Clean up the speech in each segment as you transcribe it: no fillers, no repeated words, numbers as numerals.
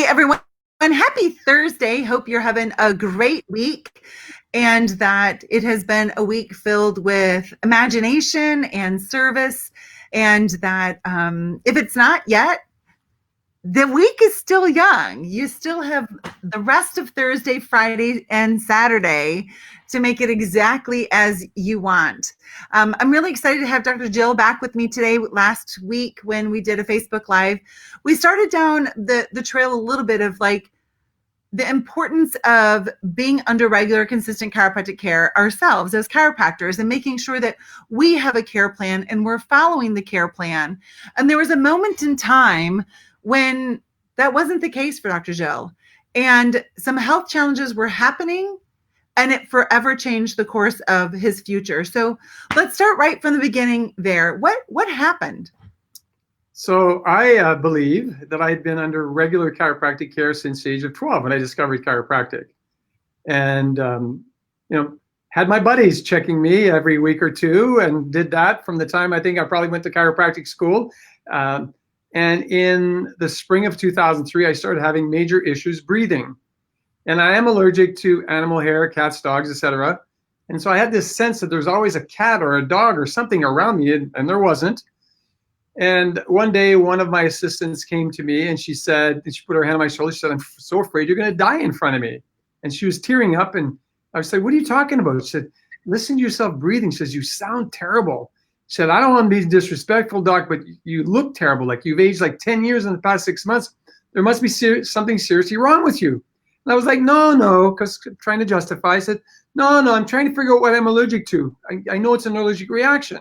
everyone. Happy Thursday. Hope you're having a great week and that it has been a week filled with imagination and service. And that if it's not yet, the week is still young. You still have the rest of Thursday, Friday, and Saturday to make it exactly as you want. I'm really excited to have Dr. Gilles back with me today. Last week when we did a Facebook Live, we started down the trail a little bit of like the importance of being under regular, consistent chiropractic care ourselves as chiropractors and making sure that we have a care plan and we're following the care plan. And there was a moment in time when that wasn't the case for Dr. Gilles, and some health challenges were happening, and it forever changed the course of his future. So let's start right from the beginning there. What happened? So I believe that I had been under regular chiropractic care since the age of 12 when I discovered chiropractic, and had my buddies checking me every week or two, and did that from the time I think I probably went to chiropractic school. And in the spring of 2003, I started having major issues breathing. And I am allergic to animal hair, cats, dogs, etc. And so I had this sense that there's always a cat or a dog or something around me, and there wasn't. And one day, one of my assistants came to me and she said, and she put her hand on my shoulder, she said, "I'm so afraid you're going to die in front of me." And she was tearing up, and I said, "What are you talking about?" She said, "Listen to yourself breathing." She says, "You sound terrible." She said, "I don't want to be disrespectful, doc, but you look terrible. Like you've aged like 10 years in the past 6 months. There must be something seriously wrong with you." And I was like, no, because trying to justify. I said, no, I'm trying to figure out what I'm allergic to. I know it's an allergic reaction.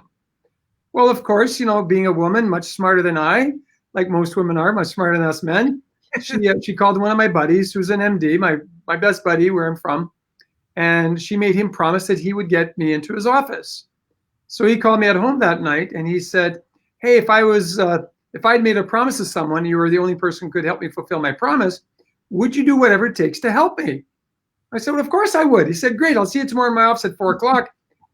Well, of course, being a woman, much smarter than I, like most women are, much smarter than us men, she called one of my buddies, who's an MD, my best buddy, where I'm from, and she made him promise that he would get me into his office. So he called me at home that night and he said, "Hey, if I'd made a promise to someone, you were the only person who could help me fulfill my promise, would you do whatever it takes to help me?" I said, "Well, of course I would." He said, "Great, I'll see you tomorrow in my office at 4:00.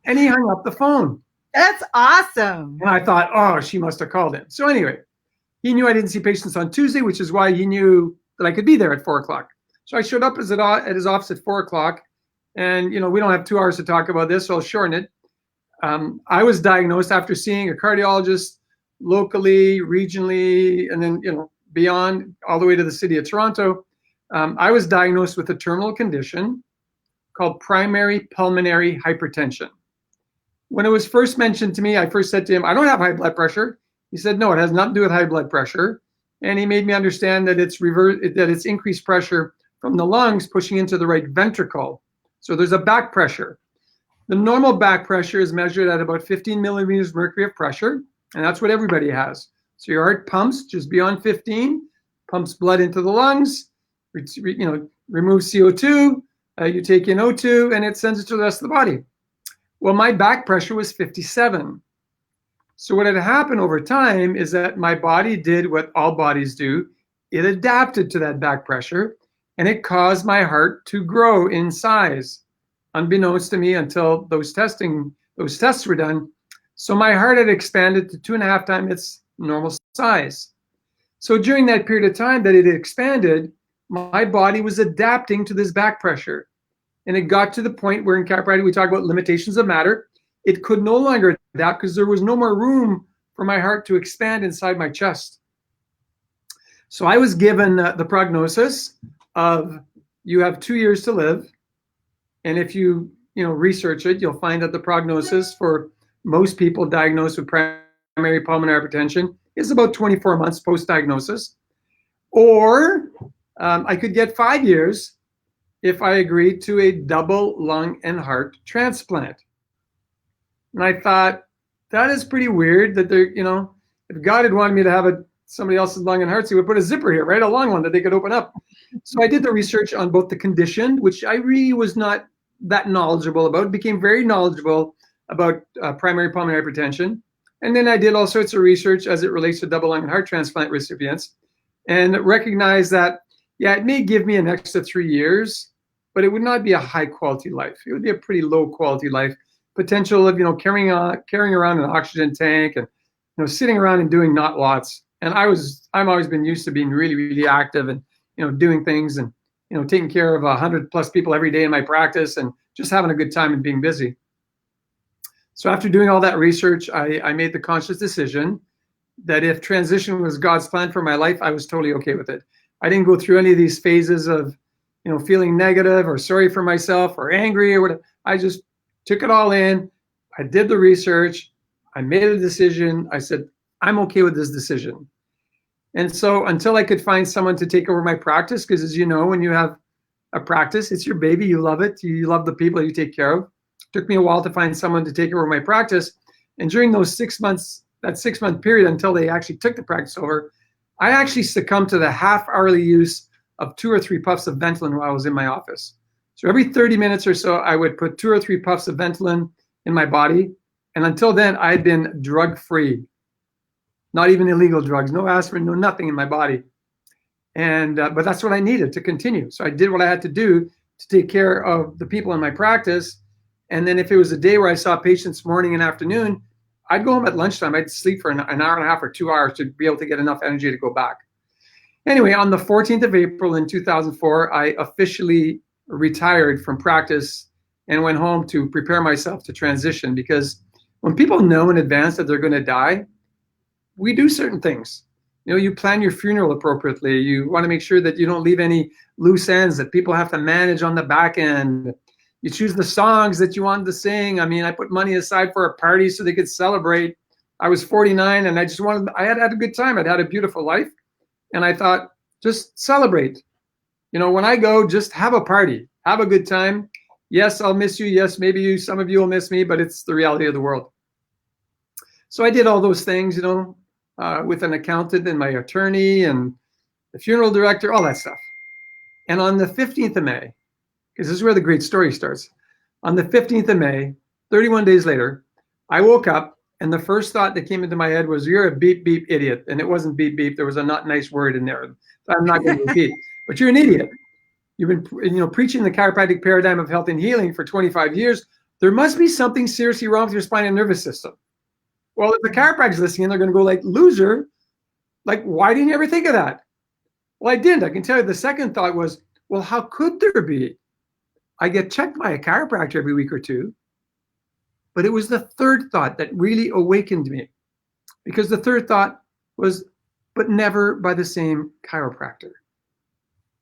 And he hung up the phone. That's awesome. And I thought, oh, she must have called him. So anyway, he knew I didn't see patients on Tuesday, which is why he knew that I could be there at 4:00. So I showed up at his office at 4:00. And, we don't have 2 hours to talk about this, so I'll shorten it. I was diagnosed after seeing a cardiologist locally, regionally, and then, beyond, all the way to the city of Toronto. I was diagnosed with a terminal condition called primary pulmonary hypertension. When it was first mentioned to me, I first said to him, "I don't have high blood pressure." He said, "No, it has nothing to do with high blood pressure." And he made me understand that it's increased pressure from the lungs pushing into the right ventricle. So there's a back pressure. The normal back pressure is measured at about 15 millimeters mercury of pressure, and that's what everybody has. So your heart pumps just beyond 15, pumps blood into the lungs, removes CO2, you take in O2, and it sends it to the rest of the body. Well, my back pressure was 57. So what had happened over time is that my body did what all bodies do. It adapted to that back pressure, and it caused my heart to grow in size, unbeknownst to me until those tests were done. So my heart had expanded to 2.5 times its normal size. So during that period of time that it expanded, my body was adapting to this back pressure. And it got to the point where in chiropractic, we talk about limitations of matter. It could no longer adapt because there was no more room for my heart to expand inside my chest. So I was given the prognosis of, you have 2 years to live. And if you research it, you'll find that the prognosis for most people diagnosed with primary pulmonary hypertension is about 24 months post-diagnosis. Or I could get 5 years if I agreed to a double lung and heart transplant. And I thought, that is pretty weird that if God had wanted me to have somebody else's lung and heart, he would put a zipper here, right? A long one that they could open up. So I did the research on both the condition, which I really was not that knowledgeable about, became very knowledgeable about primary pulmonary hypertension. And then I did all sorts of research as it relates to double lung and heart transplant recipients, and recognized that, yeah, it may give me an extra 3 years, but it would not be a high quality life. It would be a pretty low quality life. Potential of, carrying around an oxygen tank and, sitting around and doing not lots. And I've always been used to being really, really active and doing things and, taking care of 100+ people every day in my practice and just having a good time and being busy. So after doing all that research, I made the conscious decision that if transition was God's plan for my life, I was totally okay with it. I didn't go through any of these phases of, feeling negative or sorry for myself or angry or whatever. I just took it all in. I did the research. I made a decision. I said, I'm okay with this decision. And so until I could find someone to take over my practice, because as you know, when you have a practice, it's your baby, you love it, you love the people you take care of. It took me a while to find someone to take over my practice. And during those 6 months, that 6-month period until they actually took the practice over, I actually succumbed to the half-hourly use of 2 or 3 puffs of Ventolin while I was in my office. So every 30 minutes or so, I would put 2 or 3 puffs of Ventolin in my body. And until then, I had been drug-free. Not even illegal drugs, no aspirin, no nothing in my body. And but that's what I needed to continue. So I did what I had to do to take care of the people in my practice. And then if it was a day where I saw patients morning and afternoon, I'd go home at lunchtime. I'd sleep for an hour and a half or 2 hours to be able to get enough energy to go back. Anyway, on the 14th of April in 2004, I officially retired from practice and went home to prepare myself to transition, because when people know in advance that they're going to die, we do certain things. You plan your funeral appropriately. You want to make sure that you don't leave any loose ends that people have to manage on the back end. You choose the songs that you want to sing. I mean, I put money aside for a party so they could celebrate. I was 49 and I had a good time. I'd had a beautiful life. And I thought, just celebrate. When I go, just have a party, have a good time. Yes, I'll miss you. Yes, maybe some of you will miss me, but it's the reality of the world. So I did all those things, with an accountant and my attorney and the funeral director, all that stuff. And on the 15th of May, because this is where the great story starts, on the 15th of May, 31 days later, I woke up and the first thought that came into my head was, you're a beep, beep idiot. And it wasn't beep, beep. There was a not nice word in there. I'm not going to repeat, but you're an idiot. You've been, preaching the chiropractic paradigm of health and healing for 25 years. There must be something seriously wrong with your spine and nervous system. Well, if the chiropractor's listening, they're going to go like, loser, like, why didn't you ever think of that? Well, I didn't. I can tell you the second thought was, well, how could there be? I get checked by a chiropractor every week or two. But it was the third thought that really awakened me, because the third thought was, but never by the same chiropractor.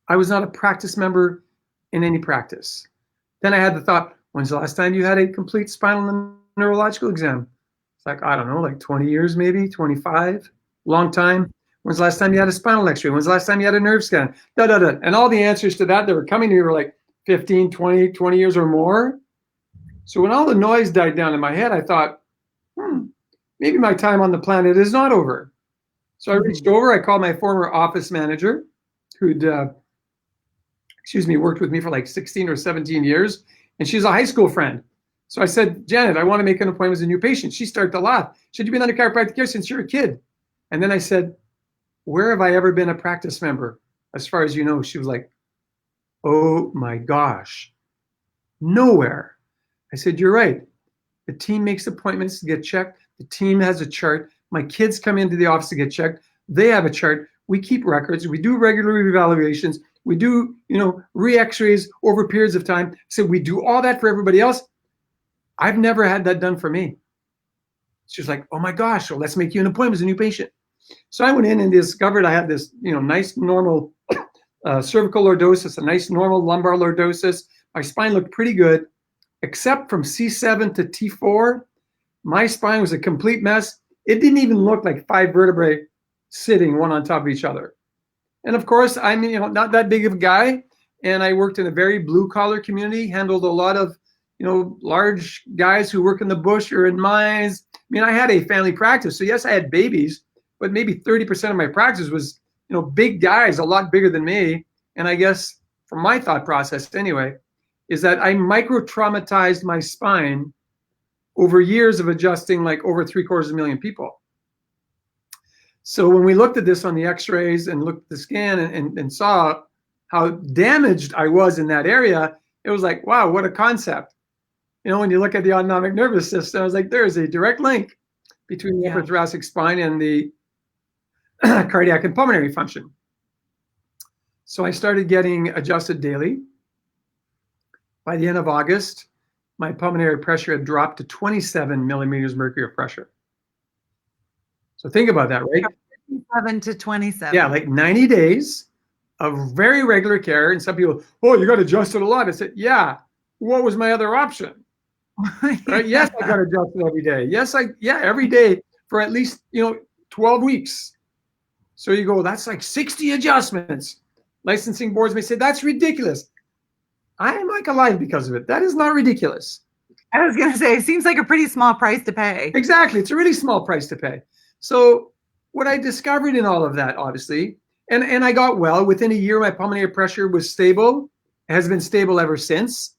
I was not a practice member in any practice. Then I had the thought, when's the last time you had a complete spinal and neurological exam? It's like, I don't know, like 20 years, maybe 25, long time. When's the last time you had a spinal x-ray? When's the last time you had a nerve scan? And all the answers to that were coming to me were like 15, 20 years or more. So when all the noise died down in my head, I thought, maybe my time on the planet is not over. So I reached over, I called my former office manager, who'd, worked with me for like 16 or 17 years. And she's a high school friend. So I said, Janet, I want to make an appointment with a new patient. She started to laugh. She said, you've been under chiropractic care since you're a kid. And then I said, where have I ever been a practice member? As far as you know. She was like, oh my gosh, nowhere. I said, you're right. The team makes appointments to get checked. The team has a chart. My kids come into the office to get checked. They have a chart. We keep records. We do regular evaluations. We do, re-x-rays over periods of time. So we do all that for everybody else. I've never had that done for me. She was like, oh my gosh, well, let's make you an appointment as a new patient. So I went in and discovered I had this, nice normal cervical lordosis, a nice normal lumbar lordosis. My spine looked pretty good, except from C7 to T4. My spine was a complete mess. It didn't even look like 5 vertebrae sitting one on top of each other. And of course, I'm not that big of a guy, and I worked in a very blue-collar community, handled a lot of large guys who work in the bush or in mines. I mean, I had a family practice, so yes, I had babies, but maybe 30% of my practice was big guys, a lot bigger than me. And I guess from my thought process anyway, is that I micro-traumatized my spine over years of adjusting like over 750,000 people. So when we looked at this on the x-rays and looked at the scan and saw how damaged I was in that area, it was like, wow, what a concept. When you look at the autonomic nervous system, I was like, there is a direct link between the upper thoracic spine and the cardiac and pulmonary function. So I started getting adjusted daily. By the end of August, my pulmonary pressure had dropped to 27 millimeters mercury of pressure. So think about that, right? 7 to 27. Yeah, like 90 days of very regular care. And some people, oh, you got adjusted a lot. I said, yeah, what was my other option? Right? Yes, I got adjusted every day. Every day for at least, 12 weeks. So you go, that's like 60 adjustments. Licensing boards may say, that's ridiculous. I am like alive because of it. That is not ridiculous. I was going to say, it seems like a pretty small price to pay. Exactly. It's a really small price to pay. So what I discovered in all of that, obviously, and I got well. Within a year, my pulmonary pressure was stable. It has been stable ever since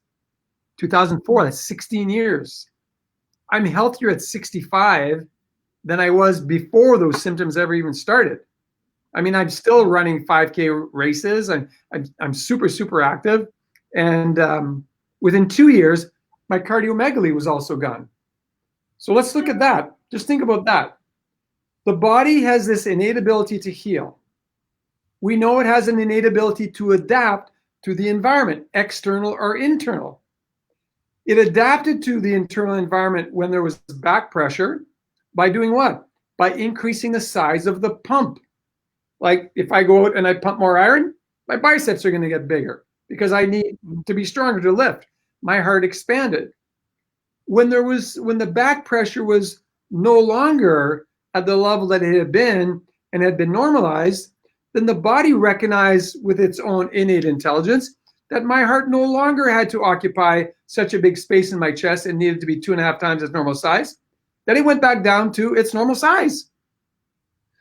2004. That's 16 years. I'm healthier at 65 than I was before those symptoms ever even started. I mean, I'm still running 5K races. I'm super, super active. And within 2 years, my cardiomegaly was also gone. So let's look at that. Just think about that. The body has this innate ability to heal. We know it has an innate ability to adapt to the environment, external or internal. It adapted to the internal environment when there was back pressure by doing what? By increasing the size of the pump. Like if I go out and I pump more iron, my biceps are going to get bigger because I need to be stronger to lift. My heart expanded. When the back pressure was no longer at the level that it had been and had been normalized, then the body recognized with its own innate intelligence that my heart no longer had to occupy such a big space in my chest and needed to be 2.5 times its normal size. Then it went back down to its normal size.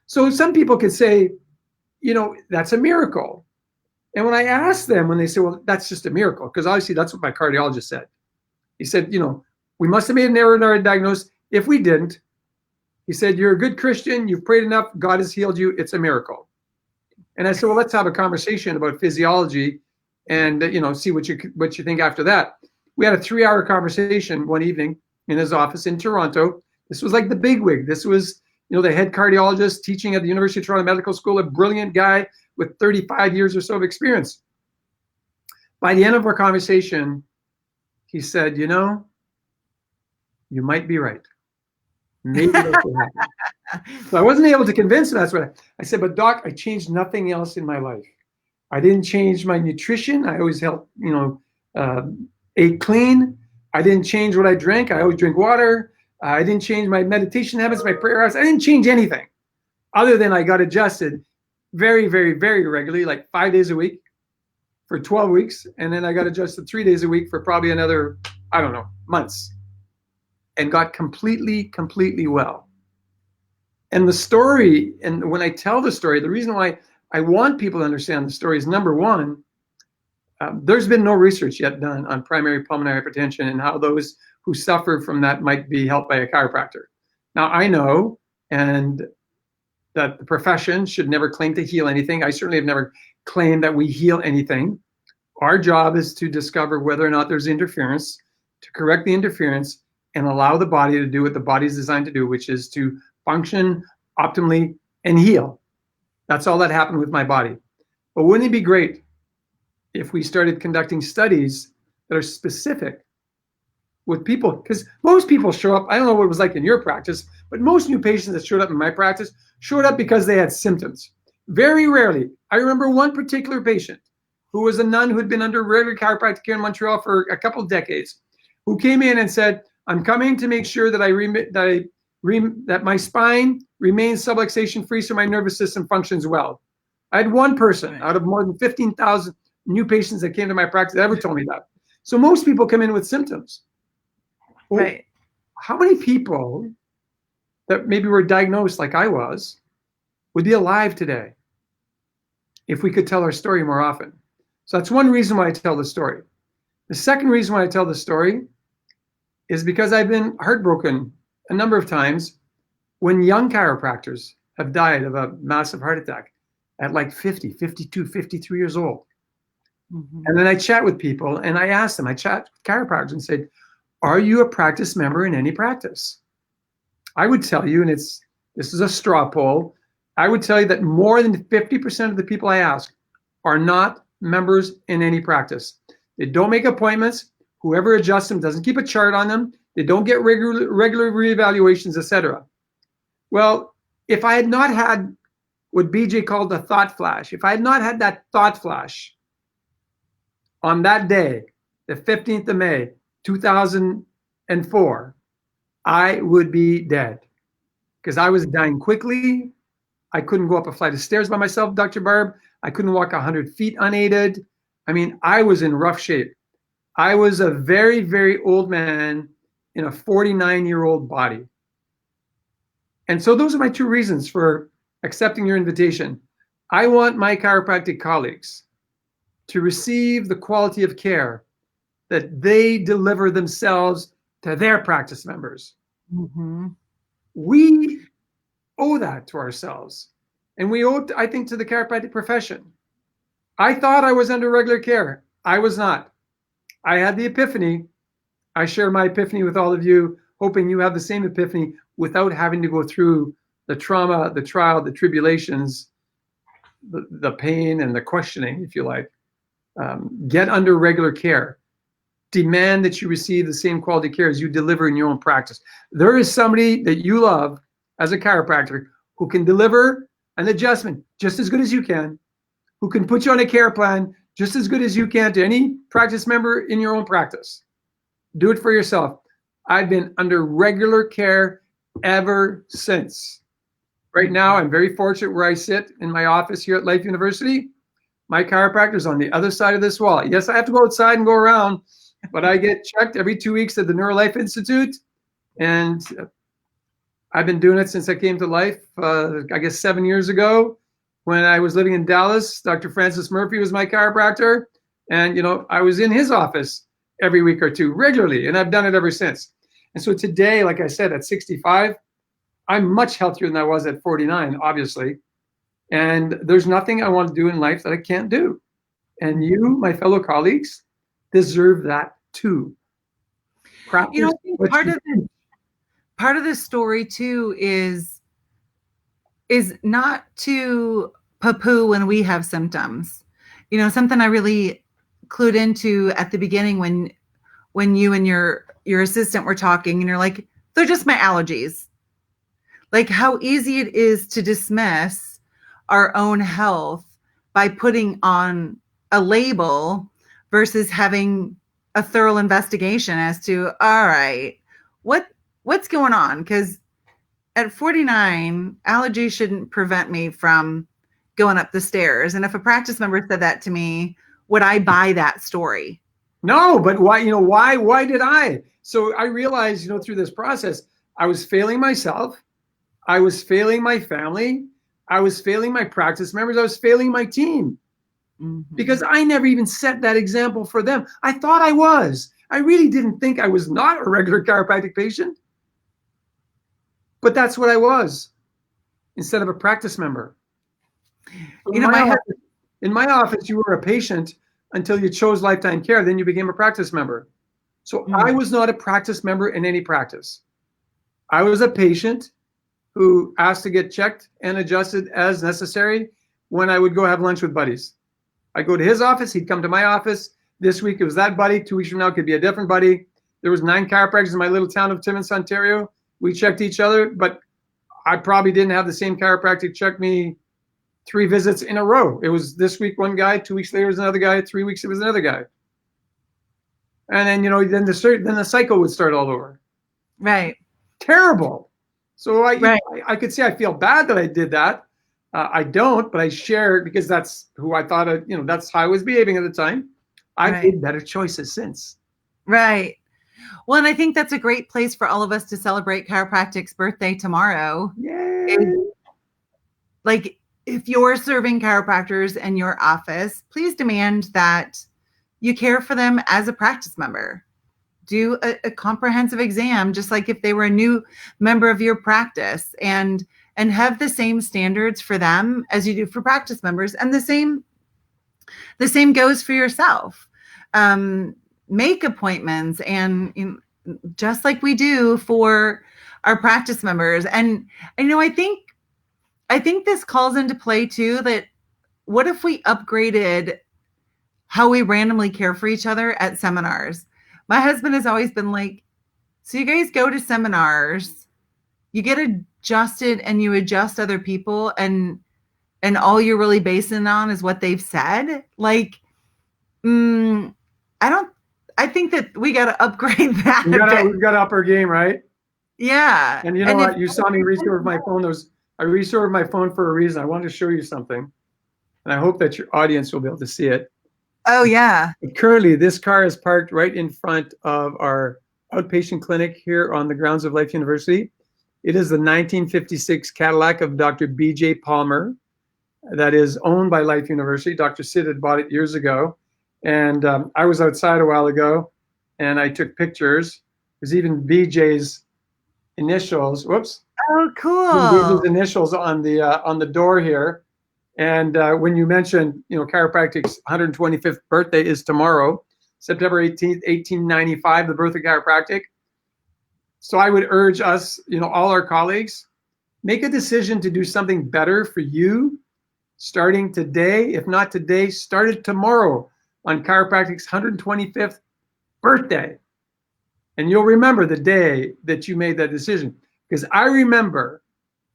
So some people could say, that's a miracle. And when I asked them, when they say, well, that's just a miracle, because obviously that's what my cardiologist said. He said, we must have made an error in our diagnosis. If we didn't, he said, you're a good Christian. You've prayed enough. God has healed you. It's a miracle. And I said, well, let's have a conversation about physiology and, see what you think after that. We had a 3-hour conversation one evening in his office in Toronto. This was like the bigwig. This was, the head cardiologist teaching at the University of Toronto Medical School, a brilliant guy with 35 years or so of experience. By the end of our conversation, he said, you might be right. Maybe that's what happened. So I wasn't able to convince him. That's what I said, but doc, I changed nothing else in my life. I didn't change my nutrition. I always ate clean. I didn't change what I drank. I always drink water. I didn't change my meditation habits, my prayer habits. I didn't change anything other than I got adjusted very, very, very regularly, like 5 days a week for 12 weeks. And then I got adjusted 3 days a week for probably another, months, and got completely, completely well. And the story, and when I tell the story, the reason why I want people to understand the story is, number one, there's been no research yet done on primary pulmonary hypertension and how those who suffer from that might be helped by a chiropractor. Now, I know and that the profession should never claim to heal anything. I certainly have never claimed that we heal anything. Our job is to discover whether or not there's interference, to correct the interference, and allow the body to do what the body is designed to do, which is to function optimally and heal. That's all that happened with my body. But wouldn't it be great if we started conducting studies that are specific with people? Because most people show up, I don't know what it was like in your practice, but most new patients that showed up in my practice showed up because they had symptoms. Very rarely. I remember one particular patient who was a nun who had been under regular chiropractic care in Montreal for a couple of decades, who came in and said, I'm coming to make sure that that my spine remains subluxation free so my nervous system functions well. I had one person out of more than 15,000 new patients that came to my practice that ever told me that. So most people come in with symptoms. Well, right. How many people that maybe were diagnosed like I was would be alive today if we could tell our story more often? So that's one reason why I tell the story. The second reason why I tell the story is because I've been heartbroken a number of times when young chiropractors have died of a massive heart attack at like 50, 52, 53 years old. Mm-hmm. And then I chat with people and I ask them, I chat with chiropractors and said, are you a practice member in any practice? I would tell you, and this is a straw poll, I would tell you that more than 50% of the people I ask are not members in any practice. They don't make appointments. Whoever adjusts them doesn't keep a chart on them. They don't get regular reevaluations, etc. Well, if I had not had what BJ called the thought flash, if I had not had that thought flash on that day, the 15th of May, 2004, I would be dead because I was dying quickly. I couldn't go up a flight of stairs by myself, Dr. Barb. I couldn't walk 100 feet unaided. I mean, I was in rough shape. I was a very, very old man in a 49-year-old body. And so those are my two reasons for accepting your invitation. I want my chiropractic colleagues to receive the quality of care that they deliver themselves to their practice members. Mm-hmm. We owe that to ourselves. And we owe it, I think, to the chiropractic profession. I thought I was under regular care. I was not. I had the epiphany. I share my epiphany with all of you, hoping you have the same epiphany without having to go through the trauma, the trial, the tribulations, the pain, and the questioning, if you like. Get under regular care. Demand that you receive the same quality care as you deliver in your own practice. There is somebody that you love as a chiropractor who can deliver an adjustment just as good as you can, who can put you on a care plan just as good as you can to any practice member in your own practice. Do it for yourself. I've been under regular care ever since. Right now, I'm very fortunate where I sit in my office here at Life University. My chiropractor is on the other side of this wall. Yes, I have to go outside and go around, but I get checked every 2 weeks at the NeuroLife Institute. And I've been doing it since I came to Life, I guess 7 years ago. When I was living in Dallas, Dr. Francis Murphy was my chiropractor. And, I was in his office every week or two regularly, and I've done it ever since. And so today, like I said, at 65, I'm much healthier than I was at 49, obviously. And there's nothing I want to do in life that I can't do. And you, my fellow colleagues, deserve that too. Practice I think part of this story too is not to poo-poo when we have symptoms. Something I really clued into at the beginning when you and your assistant were talking, and you're like, they're just my allergies. Like how easy it is to dismiss our own health by putting on a label versus having a thorough investigation as to, all right, what's going on? Because at 49, allergies shouldn't prevent me from going up the stairs. And if a practice member said that to me, would I buy that story? No, but why, why did I? So I realized, through this process, I was failing myself. I was failing my family. I was failing my practice members. I was failing my team because I never even set that example for them. I thought I was. I really didn't think I was not a regular chiropractic patient, but that's what I was instead of a practice member. In my office, you were a patient until you chose lifetime care. Then you became a practice member. So I was not a practice member in any practice. I was a patient who asked to get checked and adjusted as necessary when I would go have lunch with buddies. I'd go to his office, he'd come to my office. This week it was that buddy, 2 weeks from now it could be a different buddy. There was 9 chiropractors in my little town of Timmins, Ontario. We checked each other, but I probably didn't have the same chiropractic check me 3 visits in a row. It was this week one guy, 2 weeks later it was another guy, 3 weeks it was another guy. And then, then the cycle would start all over. Right. Terrible. So I could say I feel bad that I did that. I don't, but I share it because that's who I thought, that's how I was behaving at the time. I've made better choices since. Right. Well, and I think that's a great place for all of us to celebrate chiropractic's birthday tomorrow. Yay. Like, if you're serving chiropractors in your office, please demand that you care for them as a practice member. Do a comprehensive exam, just like if they were a new member of your practice, and have the same standards for them as you do for practice members. And the same goes for yourself. Make appointments, and just like we do for our practice members. And I think this calls into play too, that what if we upgraded how we randomly care for each other at seminars? My husband has always been like, so you guys go to seminars, you get adjusted and you adjust other people, and all you're really basing on is what they've said. Like, I don't, I think that we got to upgrade that a bit. We've got to up our game, right? Yeah. And you know what? You saw me reach over my phone. I reached over my phone for a reason. I wanted to show you something. And I hope that your audience will be able to see it. Oh, yeah. But currently, this car is parked right in front of our outpatient clinic here on the grounds of Life University. It is the 1956 Cadillac of Dr. B.J. Palmer that is owned by Life University. Dr. Sid had bought it years ago. And I was outside a while ago, and I took pictures. There's even BJ's initials. Whoops. Oh, cool. BJ's initials on the door here. And when you mentioned, chiropractic's 125th birthday is tomorrow, September 18th, 1895, the birth of chiropractic. So I would urge us, all our colleagues, make a decision to do something better for you starting today. If not today, start it tomorrow on chiropractic's 125th birthday. And you'll remember the day that you made that decision. Because I remember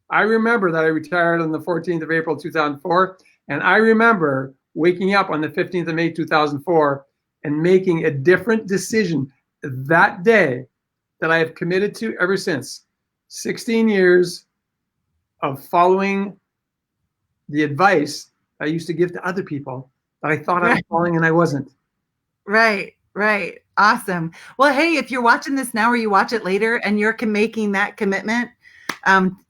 that I retired on the 14th of April, 2004. And I remember waking up on the 15th of May, 2004, and making a different decision that day that I have committed to ever since. 16 years of following the advice I used to give to other people that I thought I was following and I wasn't. Right. Awesome. Well, hey, if you're watching this now or you watch it later and you're making that commitment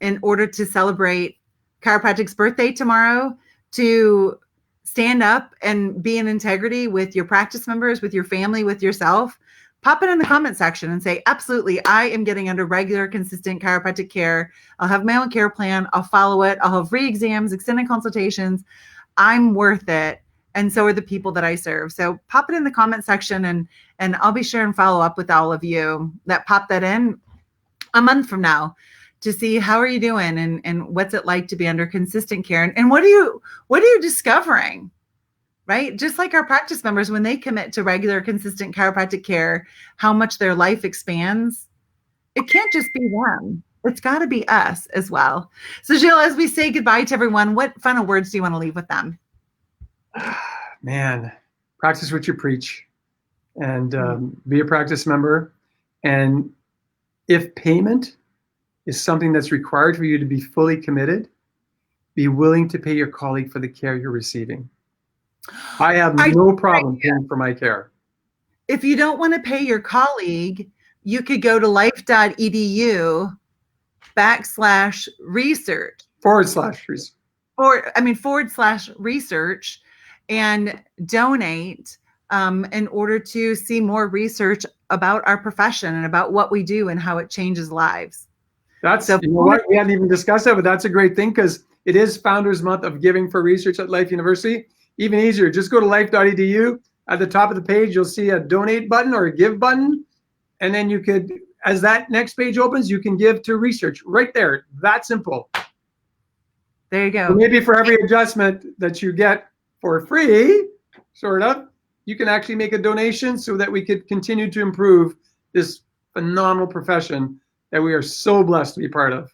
in order to celebrate chiropractic's birthday tomorrow, to stand up and be in integrity with your practice members, with your family, with yourself, pop it in the comment section and say, absolutely, I am getting under regular, consistent chiropractic care. I'll have my own care plan. I'll follow it. I'll have re-exams, extended consultations. I'm worth it. And so are the people that I serve. So pop it in the comment section, and I'll be sure and follow up with all of you that pop that in a month from now to see how are you doing and what's it like to be under consistent care, and what are you discovering, right? Just like our practice members, when they commit to regular, consistent chiropractic care, how much their life expands. It can't just be them. It's got to be us as well. So Gilles, as we say goodbye to everyone, what final words do you want to leave with them? Man, practice what you preach, and be a practice member. And if payment is something that's required for you to be fully committed, be willing to pay your colleague for the care you're receiving. I have no problem paying for my care. If you don't want to pay your colleague, you could go to life.edu/research /research and donate in order to see more research about our profession and about what we do and how it changes lives. That's, you know what, we hadn't even discussed that, but that's a great thing, because it is Founders Month of Giving for Research at Life University. Even easier, just go to life.edu. At the top of the page, you'll see a donate button or a give button. And then you could, as that next page opens, you can give to research right there. That simple. There you go. So maybe for every adjustment that you get for free, sort of, you can actually make a donation so that we could continue to improve this phenomenal profession that we are so blessed to be part of.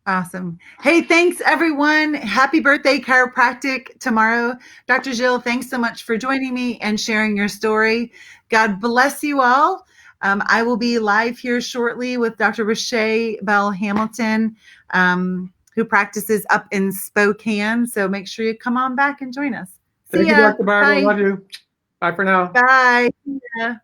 Awesome. Hey, thanks everyone. Happy birthday, chiropractic, tomorrow. Dr. Gilles, thanks so much for joining me and sharing your story. God bless you all. I will be live here shortly with Dr. Rashay Bell Hamilton, who practices up in Spokane. So make sure you come on back and join us. Thank you, Dr. Barbara. Love you. Bye for now. Bye. Yeah.